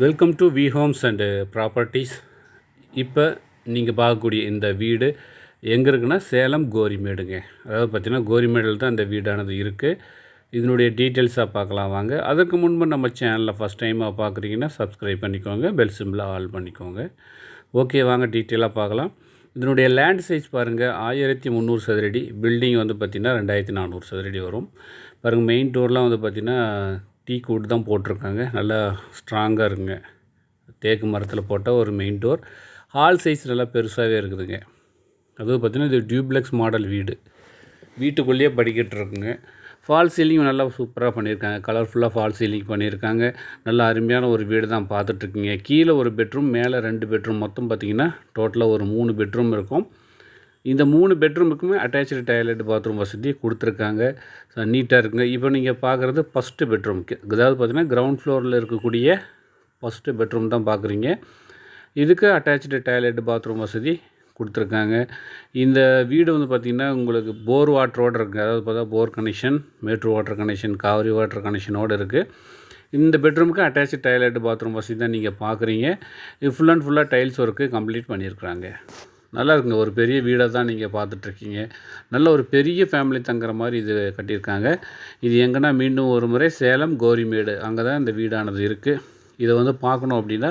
Welcome to V Homes and properties. இப்போ நீங்கள் பார்க்கக்கூடிய இந்த வீடு எங்கே இருக்குன்னா சேலம் கோரிமேடுங்க. அதாவது பார்த்திங்கன்னா கோரிமேடில் தான் இந்த வீடானது இருக்குது. இதனுடைய டீட்டெயில்ஸாக பார்க்கலாம் வாங்க. அதற்கு முன்பு நம்ம சேனலில் ஃபஸ்ட் டைமாக பார்க்குறீங்கன்னா சப்ஸ்கிரைப் பண்ணிக்கோங்க, பெல் சிம்பிளை ஆல் பண்ணிக்கோங்க. ஓகே, வாங்க டீட்டெயிலாக பார்க்கலாம். இதனுடைய லேண்ட் சைஸ் பாருங்கள், 1300 சதுரடி. பில்டிங் வந்து பார்த்திங்கன்னா 2400 சதுரடி வரும். பாருங்கள், மெயின் டோர்லாம் வந்து பார்த்திங்கன்னா டீக் வுட் தான் போட்டிருக்காங்க. நல்லா ஸ்ட்ராங்காக இருக்குங்க. தேக்கு மரத்தில் போட்ட ஒரு மெயின் டோர். ஹால் சைஸ் நல்லா பெருசாகவே இருக்குதுங்க. அதுவும் பார்த்திங்கன்னா இது டியூப்ளெக்ஸ் மாடல் வீடு. வீட்டுக்குள்ளேயே படிக்கட்டு இருக்குங்க. ஃபால் சீலிங் நல்லா சூப்பராக பண்ணியிருக்காங்க. கலர்ஃபுல்லாக ஃபால் சீலிங் பண்ணியிருக்காங்க. நல்லா அருமையான ஒரு வீடு தான் பார்த்துட்ருக்கீங்க. கீழே ஒரு பெட்ரூம், மேலே 2 பெட்ரூம், மொத்தம் பார்த்திங்கன்னா டோட்டலாக ஒரு 3 பெட்ரூம் இருக்கும். இந்த 3 பெட்ரூமுக்குமே அட்டாச்சு டாய்லெட் பாத்ரூம் வசதி கொடுத்துருக்காங்க. நீட்டாக இருக்குங்க. இப்போ நீங்கள் பார்க்குறது ஃபஸ்ட்டு பெட்ரூமுக்கு, அதாவது பார்த்திங்கன்னா கிரவுண்ட் ஃப்ளோரில் இருக்கக்கூடிய ஃபஸ்ட்டு பெட்ரூம் தான் பார்க்குறீங்க. இதுக்கு அட்டாச்சு டாய்லெட் பாத்ரூம் வசதி கொடுத்துருக்காங்க. இந்த வீடு வந்து பார்த்திங்கன்னா உங்களுக்கு போர் வாட்டரோடு இருக்குது. அதாவது பார்த்தா bore connection, metro water connection, Kaveri water கனெக்ஷனோடு இருக்குது. இந்த பெட்ரூமுக்கு அட்டாச்சு டாய்லெட் பாத்ரூம் வசதி தான் நீங்கள் பார்க்குறீங்க. இது ஃபுல் அண்ட் ஃபுல்லாக டைல்ஸ் ஒர்க்கு கம்ப்ளீட் பண்ணியிருக்கிறாங்க. நல்லா இருக்குங்க. ஒரு பெரிய வீடாக தான் நீங்கள் பார்த்துட்ருக்கீங்க. நல்ல ஒரு பெரிய ஃபேமிலி தங்குற மாதிரி இது கட்டியிருக்காங்க. இது எங்கன்னா மீண்டும் ஒரு முறை சேலம் கோரிமேடு, அங்கே தான் இந்த வீடானது இருக்குது. இதை வந்து பார்க்கணும் அப்படின்னா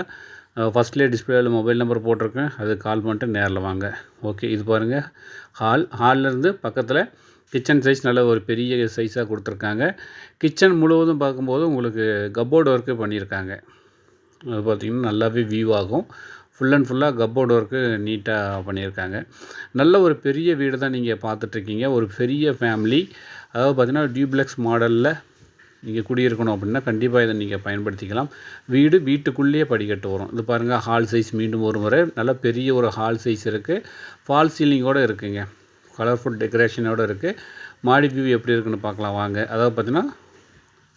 ஃபஸ்ட்லேயே டிஸ்பிளேவில் மொபைல் நம்பர் போட்டிருக்கேன், அது கால் பண்ணிட்டு நேரில் வாங்க. ஓகே, இது பாருங்கள் ஹால்லேருந்து பக்கத்தில் கிச்சன் சைஸ் நல்ல ஒரு பெரிய சைஸாக கொடுத்துருக்காங்க. கிச்சன் முழுவதும் பார்க்கும்போது உங்களுக்கு கப்போர்டு ஒர்க்கு பண்ணியிருக்காங்க. அது பார்த்திங்கன்னா நல்லாவே வியூ ஆகும். ஃபுல் அண்ட் ஃபுல்லாக கப்போர்டு ஒர்க்கு நீட்டாக பண்ணியிருக்காங்க. நல்ல ஒரு பெரிய வீடு தான் நீங்கள் பார்த்துட்ருக்கீங்க. ஒரு பெரிய ஃபேமிலி, அதாவது பார்த்திங்கன்னா டியூப்ளெக்ஸ் மாடலில் நீங்கள் குடியிருக்கணும் அப்படின்னா கண்டிப்பாக இதை நீங்கள் பயன்படுத்திக்கலாம். வீட்டுக்குள்ளேயே படிக்கட்டு வரும். இது பாருங்கள், ஹால் சைஸ் மீண்டும் ஒரு முறை நல்ல பெரிய ஒரு ஹால் சைஸ் இருக்குது. ஃபால் சீலிங்கோடு இருக்குதுங்க. கலர்ஃபுல் டெக்கரேஷனோடு இருக்குது. மாடி வியூ எப்படி இருக்குன்னு பார்க்கலாம் வாங்க. அதாவது பார்த்திங்கன்னா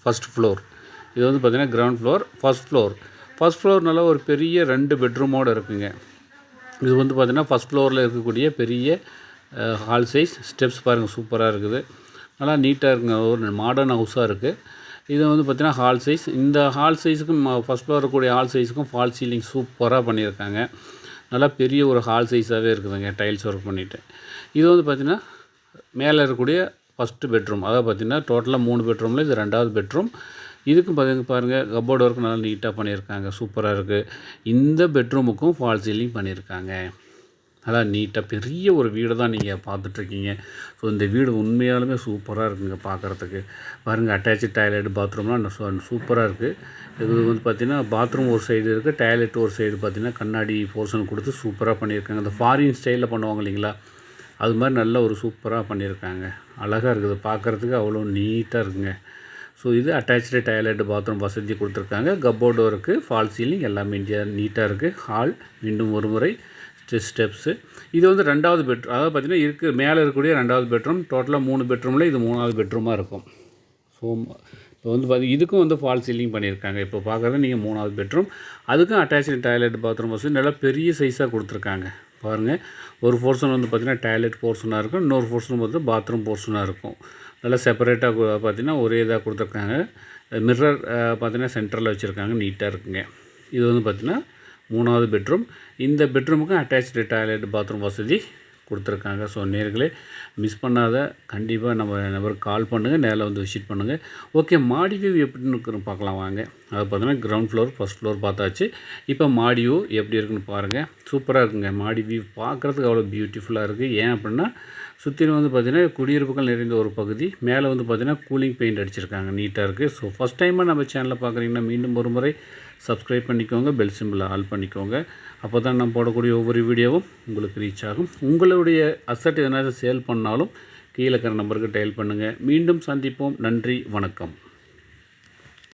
ஃபஸ்ட் ஃப்ளோர், இது வந்து பார்த்திங்கன்னா கிரவுண்ட் ஃப்ளோர். ஃபஸ்ட் ஃப்ளோர் நல்லா ஒரு பெரிய 2 பெட்ரூமோடு இருக்குங்க. இது வந்து பார்த்திங்கன்னா ஃபஸ்ட் ஃப்ளோரில் இருக்கக்கூடிய பெரிய ஹால் சைஸ். ஸ்டெப்ஸ் பாருங்கள், சூப்பராக இருக்குது. நல்லா நீட்டாக இருக்குங்க. ஒரு மாடர்ன் ஹவுஸாக இருக்குது. இது வந்து பார்த்திங்கன்னா ஹால் சைஸ். இந்த ஹால் சைஸுக்கும் ஃபஸ்ட் ஃப்ளோர் இருக்கக்கூடிய ஹால் சைஸுக்கும் ஃபால் சீலிங் சூப்பராக பண்ணியிருக்காங்க. நல்லா பெரிய ஒரு ஹால் சைஸாகவே இருக்குதுங்க, டைல்ஸ் ஒர்க் பண்ணிவிட்டு. இது வந்து பார்த்திங்கன்னா மேலே இருக்கக்கூடிய ஃபஸ்ட்டு பெட்ரூம். அதாவது பார்த்திங்கன்னா டோட்டலாக 3 பெட்ரூமில் இது 2வது பெட்ரூம். இதுக்கும் பாருங்கள் கப்போர்டு ஒர்க் நல்லா நீட்டாக பண்ணியிருக்காங்க. சூப்பராக இருக்குது. இந்த பெட்ரூமுக்கும் ஃபால் சீலிங் பண்ணியிருக்காங்க. அதான் நீட்டாக பெரிய ஒரு வீடு தான் நீங்கள் பார்த்துட்ருக்கீங்க. ஸோ இந்த வீடு உண்மையாலுமே சூப்பராக இருக்குங்க பார்க்குறதுக்கு. பாருங்கள், அட்டாச்சு டாய்லெட் பாத்ரூம்லாம் சூப்பராக இருக்குது. இது வந்து பார்த்திங்கன்னா பாத்ரூம் ஒரு சைடு இருக்குது, டாய்லெட் ஒரு சைடு பார்த்திங்கன்னா கண்ணாடி போர்ஷன் கொடுத்து சூப்பராக பண்ணியிருக்காங்க. இந்த ஃபாரின் ஸ்டைலில் பண்ணுவாங்க இல்லைங்களா, அது மாதிரி நல்ல ஒரு சூப்பராக பண்ணியிருக்காங்க. அழகாக இருக்குது பார்க்குறதுக்கு, அவ்வளோ நீட்டாக இருக்குங்க. ஸோ இது அட்டாச்சு டாய்லெட் பாத்ரூம் வசதி கொடுத்துருக்காங்க. கப்போர்டு ஒர்க்கு, ஃபால் சீலிங் எல்லாமே நீட்டாக இருக்குது. ஹால் மீண்டும் ஒரு முறை ஸ்டெப்ஸு. இது வந்து 2வது பெட்ரூம். அதாவது பார்த்திங்கன்னா மேலே இருக்கக்கூடிய 2வது பெட்ரூம். டோட்டலாக 3 பெட்ரூமில் இது 3வது பெட்ரூமாக இருக்கும். ஸோ இப்போ வந்து இதுக்கும் வந்து ஃபால் சீலிங் பண்ணியிருக்காங்க. இப்போ பார்க்குறது நீங்கள் 3வது பெட்ரூம். அதுக்கும் அட்டாச்சு டாய்லெட் பாத்ரூம் வசதி நல்லா பெரிய சைஸாக கொடுத்துருக்காங்க. பாருங்கள், ஒரு போர்ஷன் வந்து பார்த்திங்கன்னா டாய்லெட் போர்ஷனாக இருக்கும், இன்னொரு போர்ஷன் வந்து பாத்ரூம் போர்ஷனாக இருக்கும். நல்லா செப்பரேட்டாக பார்த்திங்கன்னா ஒரே இதாக கொடுத்துருக்காங்க. மிரர் பார்த்திங்கன்னா சென்டரில் வச்சுருக்காங்க. நீட்டாக இருக்குங்க. இது வந்து பார்த்திங்கன்னா 3வது பெட்ரூம். இந்த பெட்ரூமுக்கும் அட்டாச்சு டாய்லெட் பாத்ரூம் வசதி கொடுத்துருக்காங்க. ஸோ நேர்களே, மிஸ் பண்ணாத கண்டிப்பாக நம்ம நம்பருக்கு கால் பண்ணுங்கள், நேரில் வந்து விசிட் பண்ணுங்கள். ஓகே, மாடி வியூ எப்படின்னு இருக்குன்னு பார்க்கலாம் வாங்க. அது பார்த்திங்கன்னா கிரவுண்ட் ஃப்ளோர், ஃபஸ்ட் ஃப்ளோர் பார்த்தாச்சு. இப்போ மாடி வியூ எப்படி இருக்குன்னு பாருங்கள். சூப்பராக இருக்குங்க. மாடி வியூ பார்க்குறதுக்கு அவ்வளோ பியூட்டிஃபுல்லாக இருக்குது. ஏன் அப்படின்னா சுற்றிலும் வந்து பார்த்திங்கன்னா குடியிருப்புகள் நிறைந்த ஒரு பகுதி. மேலே வந்து பார்த்திங்கன்னா கூலிங் பெயிண்ட் அடிச்சிருக்காங்க. நீட்டாக இருக்குது. ஸோ ஃபஸ்ட் டைமாக நம்ம சேனலில் பார்க்குறீங்கன்னா மீண்டும் ஒரு முறை சப்ஸ்கிரைப் பண்ணிக்கோங்க, பெல் சிம்பிளை ஆல் பண்ணிக்கோங்க. அப்போ தான் நம்ம போடக்கூடிய ஒவ்வொரு வீடியோவும் உங்களுக்கு ரீச் ஆகும். உங்களுடைய அசட் எதனாவது சேல் பண்ணாலும் கீழே இருக்கிற நம்பருக்கு டயல் பண்ணுங்கள். மீண்டும் சந்திப்போம். நன்றி, வணக்கம்.